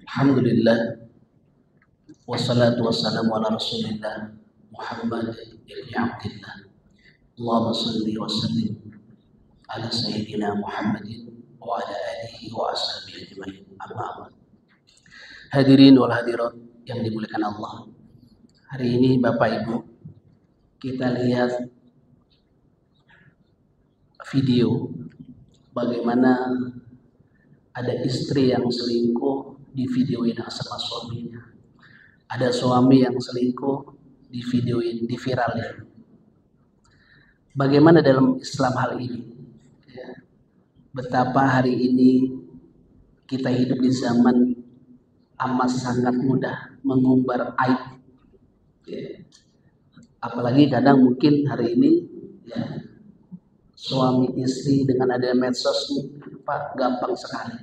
Alhamdulillah wassalatu wassalamu ala Rasulillah Muhammad ibn Abdillah. Allahumma salli wa sallim ala sayyidina Muhammadin wa ala alihi wa ashabihi ajma'in. Amma ba'd. Hadirin wal hadirat yang dimuliakan Allah. Hari ini Bapak Ibu, kita lihat video bagaimana ada istri yang selingkuh divideoin sama suaminya. Ada suami yang selingkuh divideoin, diviralin. Bagaimana dalam Islam hal ini? Ya. Betapa hari ini kita hidup di zaman amat sangat mudah mengumbar aib. Ya. Apalagi kadang mungkin hari ini ya, suami istri dengan adanya medsos ini Pak, gampang sekali.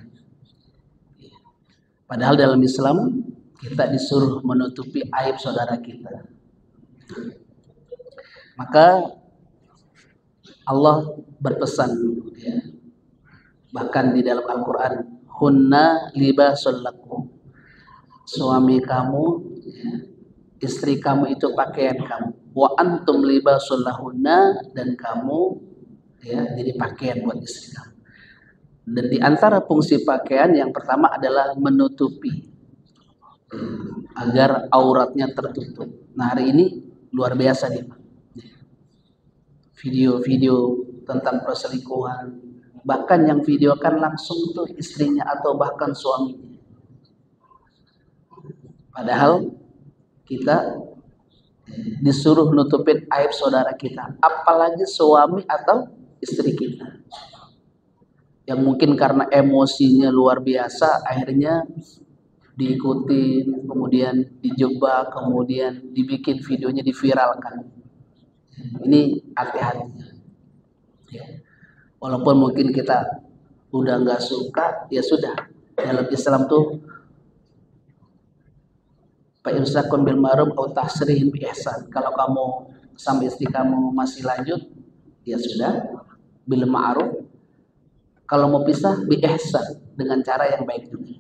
Padahal dalam Islam kita disuruh menutupi aib saudara kita. Maka Allah berpesan ya, bahkan di dalam Al-Quran, hunna libasul lakum, suami kamu ya, istri kamu itu pakaian kamu, wa antum libasul lahunna, dan kamu ya jadi pakaian buat istri kamu. Dan di antara fungsi pakaian yang pertama adalah menutupi agar auratnya tertutup. Nah, hari ini luar biasa nih Pak. Video-video tentang perselingkuhan, bahkan yang videokan langsung tuh istrinya atau bahkan suaminya. Padahal kita disuruh nutupin aib saudara kita, apalagi suami atau istri kita. Yang mungkin karena emosinya luar biasa, akhirnya diikuti, kemudian dijebak, kemudian dibikin videonya, diviralkan. Ini hati-hati. Ya. Walaupun mungkin kita udah nggak suka, ya sudah. Dalam Islam tuh fa imsakun bil ma'ruf aw tasrihun bi ihsan. Kalau kamu sama istri kamu masih lanjut, ya sudah, bil ma'ruf. Kalau mau pisah, bi ihsan, dengan cara yang baik juga.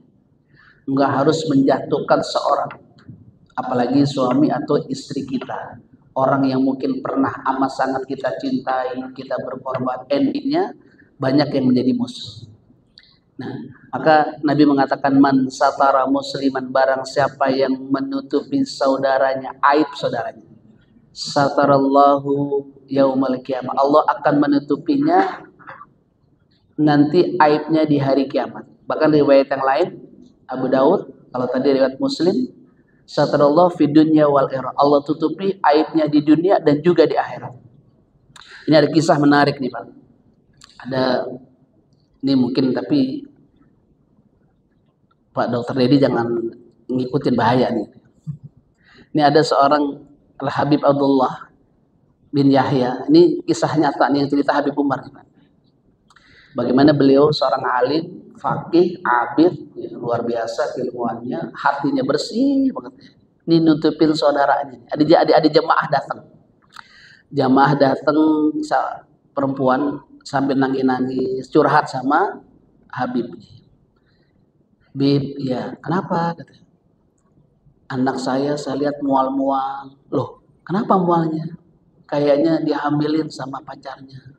Enggak harus menjatuhkan seorang, apalagi suami atau istri kita. Orang yang mungkin pernah amat sangat kita cintai, kita berkorban, endingnya banyak yang menjadi musuh. Nah, maka Nabi mengatakan man satara musliman, barang siapa yang menutupi saudaranya, aib saudaranya, satarallahu yaumal qiyamah, Allah akan menutupinya nanti aibnya di hari kiamat. Bahkan riwayat yang lain Abu Daud, kalau tadi riwayat Muslim, satarallahu fid dunya wal akhirah, Allah tutupi aibnya di dunia dan juga di akhirat. Ini ada kisah menarik nih Pak. Ada ini mungkin, tapi Pak Dokter Dedi jangan ngikutin, bahaya nih. Ini ada seorang Al-Habib Abdullah bin Yahya. Ini kisah nyata nih, yang cerita Habib Umar nih Pak. Bagaimana beliau seorang alim, faqih, abid, ya, luar biasa keilmuannya, hatinya bersih banget. Ini nutupin saudaranya. Ada jemaah datang. Jemaah datang, perempuan sambil nangis-nangis, curhat sama Habib. Bib, ya kenapa? Katanya. Anak saya lihat mual-mual. Loh, kenapa mualnya? Kayaknya dihamilin sama pacarnya.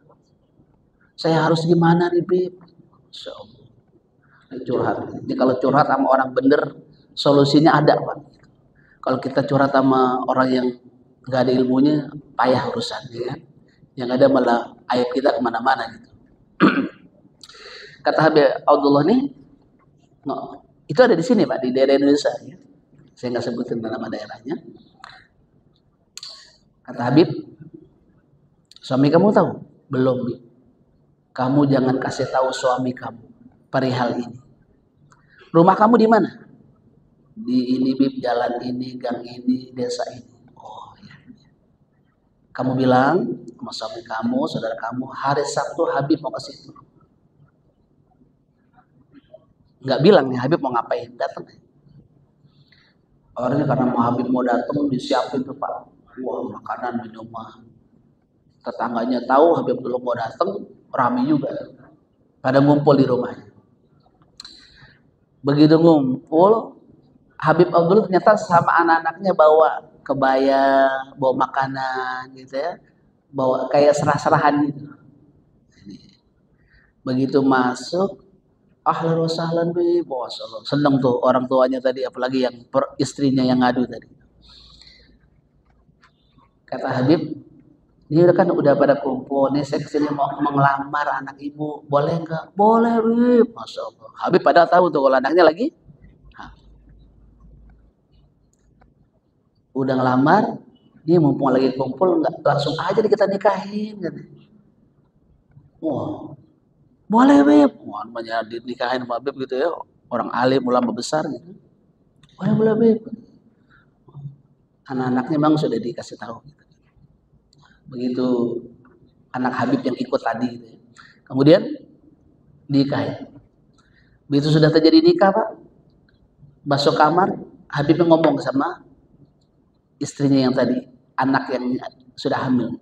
Saya harus gimana nih Bib? Insya Allah. Ini curhat. Jadi kalau curhat sama orang bener, solusinya ada Pak. Kalau kita curhat sama orang yang nggak ada ilmunya, payah urusan, ya. Yang ada malah aib kita kemana-mana gitu. Kata Habib Abdullah nih, no, itu ada di sini Pak, di daerah Indonesia. Ya. Saya nggak sebutin nama daerahnya. Kata Habib, suami kamu tahu? Belum Bib. Kamu jangan kasih tahu suami kamu perihal ini. Rumah kamu di mana? Di ini Bib, jalan ini, gang ini, desa ini. Oh ya. Kamu bilang sama suami kamu, saudara kamu, hari Sabtu Habib mau ke situ. Nggak bilang nih Habib mau ngapain, datang. Orangnya karena mau Habib mau datang, disiapin tuh Pak. Wah, makanan, minuman. Tetangganya tahu Habib belum mau datang, ramai juga. Pada ngumpul di rumahnya. Begitu ngumpul, Habib Abdullah ternyata sama anak-anaknya bawa kebaya, bawa makanan gitu ya, bawa kayak serah-serahan gitu. Begitu masuk, ahlan wa sahlan bi, seneng tuh orang tuanya tadi, apalagi yang istrinya yang ngadu tadi. Kata Habib, ini kan udah pada kumpul, nih saya kesini mau mengelamar anak ibu, boleh nggak? Boleh, Habib. Masya Allah. Habib pada tahu tuh kalau anaknya lagi udah ngelamar, dia mumpung lagi kumpul, nggak langsung aja kita nikahin. Gitu. Wah, boleh Beb. Wah, namanya dinikahin sama Beb gitu ya, orang alim, ulama besar gitu. Boleh Beb. Anak-anaknya memang sudah dikasih tahu. Gitu. Begitu anak Habib yang ikut tadi. Gitu ya. Kemudian nikahin. Begitu sudah terjadi nikah Pak, masuk kamar, Habib ngomong sama istrinya yang tadi, anak yang sudah hamil.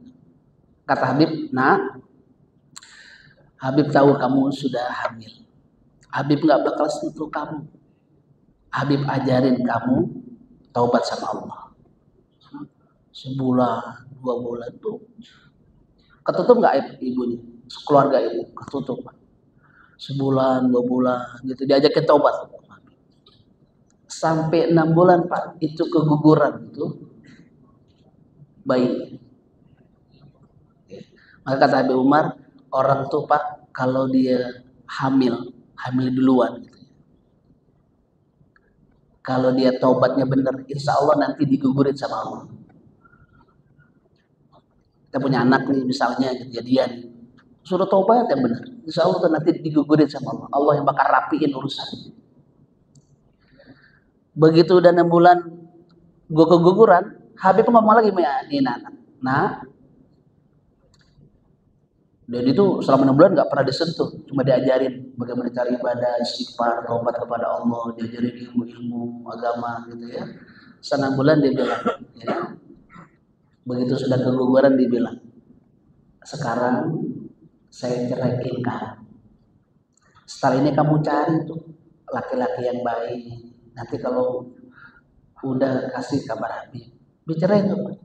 Kata Habib, nah, Habib tahu kamu sudah hamil. Habib nggak bakal sentuh kamu. Habib ajarin kamu taubat sama Allah. Sebulan, 2 bulan tuh ketutup nggak aib ibunya, keluarga ibu ketutup. Sebulan, 2 bulan gitu diajakin taubat. Sampai 6 bulan Pak, itu keguguran itu bayi. Maka kata Habib Umar, orang tuh Pak kalau dia hamil duluan gitu. Kalau dia taubatnya benar, insya Allah nanti digugurin sama Allah. Kita punya anak nih misalnya kejadian, suruh taubat yang benar, insya Allah nanti digugurin sama Allah. Allah yang bakal rapiin urusan. Begitu udah 6 bulan gue keguguran, Habib ngomong lagi sama ini anak. Nah, dan itu selama 6 bulan nggak pernah disentuh, cuma diajarin bagaimana cari ibadah, istighfar, taubat kepada Allah, diajarin ilmu-ilmu agama gitu ya. Selama 6 bulan dia bilang, ya, begitu sudah keguguran dia bilang, sekarang saya ceraiin kamu. Setelah ini kamu cari tuh laki-laki yang baik. Nanti kalau udah kasih kabar Habib, bicarain tuh.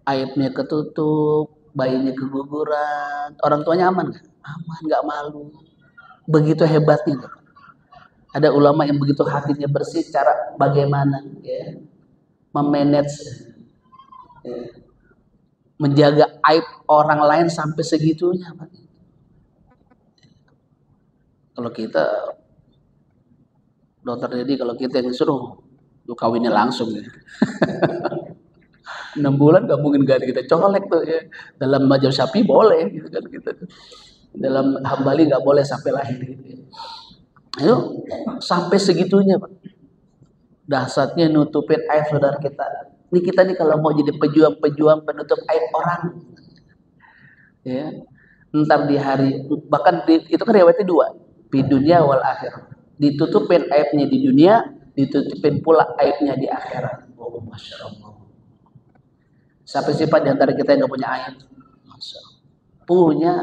Aibnya ketutup, bayinya keguguran, orang tuanya aman nggak? Aman, nggak malu. Begitu hebatnya. Ada ulama yang begitu hatinya bersih, cara bagaimana ya, memanage, ya, menjaga aib orang lain sampai segitunya. Kalau kita, dokter Dedi, kalau kita yang disuruh, lu kawinnya langsung ya. 6 bulan gak mungkin gak kita colek tuh ya. Dalam mazhab Syafi'i boleh gitu kan gitu. Dalam Hambali gak boleh sampai lahir gitu ya. Ayo sampai segitunya Pak. Dahsyatnya nutupin aib saudara kita. Ini kita nih kalau mau jadi pejuang-pejuang penutup aib orang. Ya. Ntar di hari, bahkan itu kan riwayatnya 2, di dunia wal akhirah. Ditutupin aibnya di dunia, ditutupin pula aibnya di akhirat. Oh, Masya Allah. Siapa sifat di antara kita yang gak punya aib? Punya.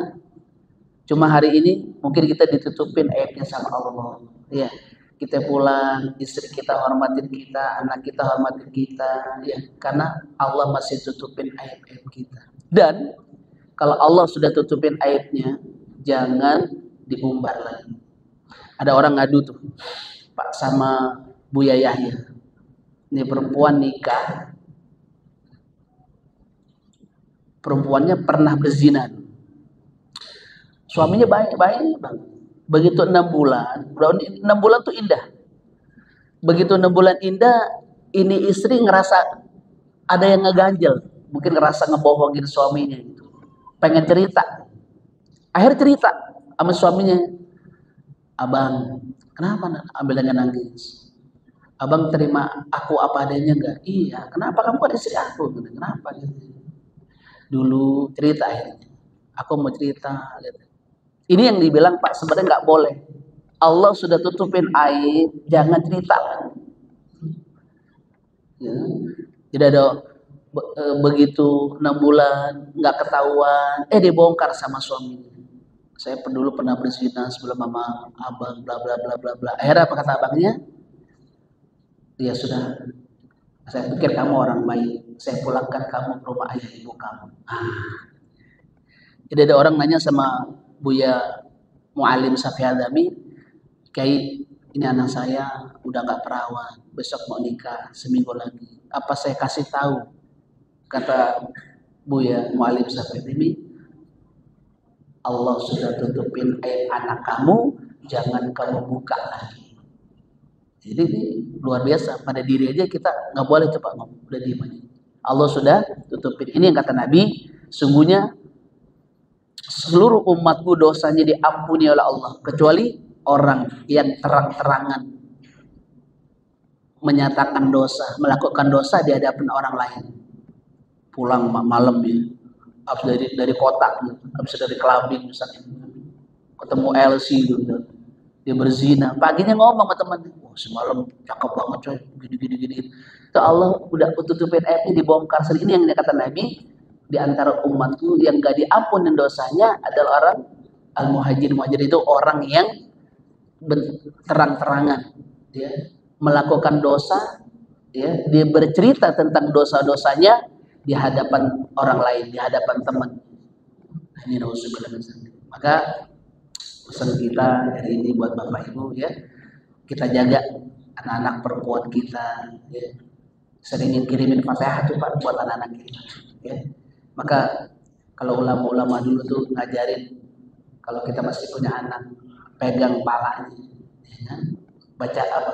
Cuma hari ini mungkin kita ditutupin aibnya sama Allah. Ya, kita pulang, istri kita hormatin kita, anak kita hormatin kita, ya, karena Allah masih tutupin aib-aib kita. Dan kalau Allah sudah tutupin aibnya, jangan diumbar lagi. Ada orang ngadu tuh, Pak, sama Buya Yahya. Ini perempuan nikah, perempuannya pernah berzina. Suaminya baik-baik bang. Begitu 6 bulan, 6 bulan tuh indah. Begitu 6 bulan indah, ini istri ngerasa ada yang ngeganjel, mungkin ngerasa ngebohongin suaminya. Pengen cerita. Akhirnya cerita sama suaminya. Abang, kenapa ambilnya nangis? Abang terima aku apa adanya enggak? Iya, kenapa kamu kan istri aku? Kenapa gitu? Dulu cerita akhirnya. Aku mau cerita gitu. Ini yang dibilang Pak sebenarnya nggak boleh. Allah sudah tutupin aib, jangan cerita. Ya. Jadi ada begitu 6 bulan nggak ketahuan, dibongkar sama suaminya. Saya dulu pernah berzina sebelum mama abang bla bla bla bla bla. Akhirnya apa kata abangnya? Ya sudah, saya pikir kamu orang baik, saya pulangkan kamu ke rumah ayah ibu kamu. Jadi ada orang nanya sama Buya Mu'alim Safi Adami, Kiai, ini anak saya udah nggak perawan, besok mau nikah, seminggu lagi. Apa saya kasih tahu? Kata Buya Mu'alim Safi Adami, Allah sudah tutupin aib anak kamu, jangan kamu buka lagi. Jadi ini luar biasa, pada diri aja kita nggak boleh cepat ngomong, udah diem aja. Allah sudah tutupin. Ini yang kata Nabi, sungguhnya seluruh umatku dosanya diampuni oleh Allah, kecuali orang yang terang-terangan menyatakan dosa, melakukan dosa di hadapan orang lain. Pulang malam ya, habis dari kota, habis dari clubbing misalnya, ketemu LC gitu, dia berzina, paginya ngomong sama teman, wah semalam cakep banget coy, gini. Itu Allah udah tutupin aibnya, dibongkar. Ini yang kata Nabi, di antara umatku yang gak diampunin dosanya adalah orang al-muhajir. Muhajir itu orang yang terang-terangan ya, melakukan dosa ya, dia bercerita tentang dosa-dosanya di hadapan orang lain, di hadapan teman. Ini nauzubillah. Maka pesan kita hari ini buat Bapak Ibu ya, kita jaga anak-anak perempuan kita ya. Seringin kirimin Fatihah tuh Pak buat anak-anak kita ya. Maka kalau ulama-ulama dulu tuh ngajarin, kalau kita masih punya anak, pegang palanya ya, baca apa?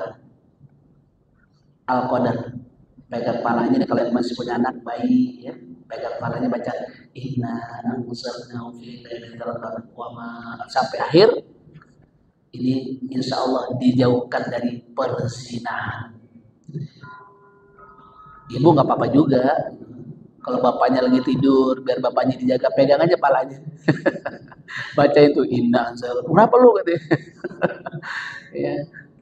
Al-Qadar. Pegang palanya nih, kalau masih punya anak bayi ya, pegang palanya baca inna anzalnahu fi lailatul qadar wa ma, sampai akhir. Ini insya Allah dijauhkan dari perzinahan. Ibu nggak apa-apa juga kalau bapaknya lagi tidur, biar bapaknya dijaga, pegang aja palanya. Baca itu inna anzalnahu. Kenapa lu katanya? Ya,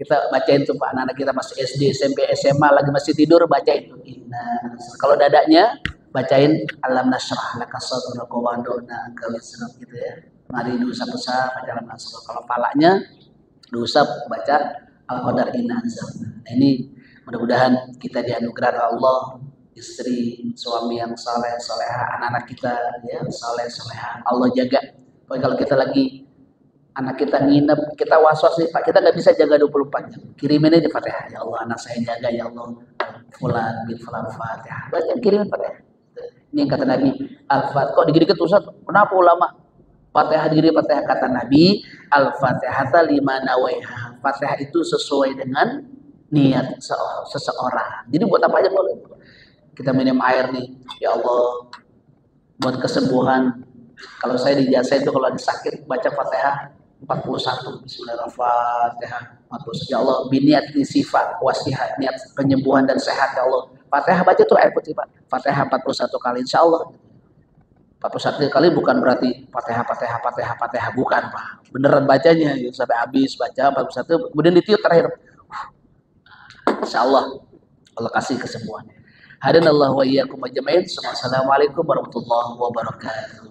kita bacain tuh Pak, anak-anak kita masih SD, SMP, SMA lagi masih tidur, baca itu inna. Kalau dadanya bacain alam nashrah laka sadraka wa wada'na anka wizrak gitu ya. Mari dosa-dosa baca alam nashrah. Kalau palanya dosa baca al-qadar inna anzalna. Nah, ini mudah-mudahan kita dianugerah Allah istri, suami yang saleh, soleha, anak-anak kita ya saleh, soleha. Allah jaga. Pokoknya kalau kita lagi anak kita nginep, kita was-was nih Pak, kita nggak bisa jaga 24 jam. Kirimin aja Fatihah. Ya Allah, anak saya jaga ya Allah. Fulan bin Fulan Fatihah. Baca kirimin Fatihah. Ini yang kata Nabi, Al-Fatihah. Kok digini tulisan? Kenapa ulama Fatihah digini Fatihah? Kata Nabi, Al-Fatihah lima nawaiha. Fatihah itu sesuai dengan niat seseorang. Jadi buat apa aja boleh. Kita minum air nih, ya Allah, buat kesembuhan. Kalau saya di jasa itu kalau lagi sakit baca Fatihah 41, Bismillahirrahmanirrahim, 41. Ya Allah, biniat di sifat wasihat, niat penyembuhan dan sehat ya Allah. Fatihah baca tuh air putih Pak. Fatihah 41 kali insya Allah. 41 kali bukan berarti Fatihah bukan Pak. Beneran bacanya ya, sampai habis baca 41, kemudian ditiup terakhir. Insya Allah Allah kasih kesembuhan. Hadanallahu wa iyyakum ajmain. Assalamualaikum warahmatullahi wabarakatuh.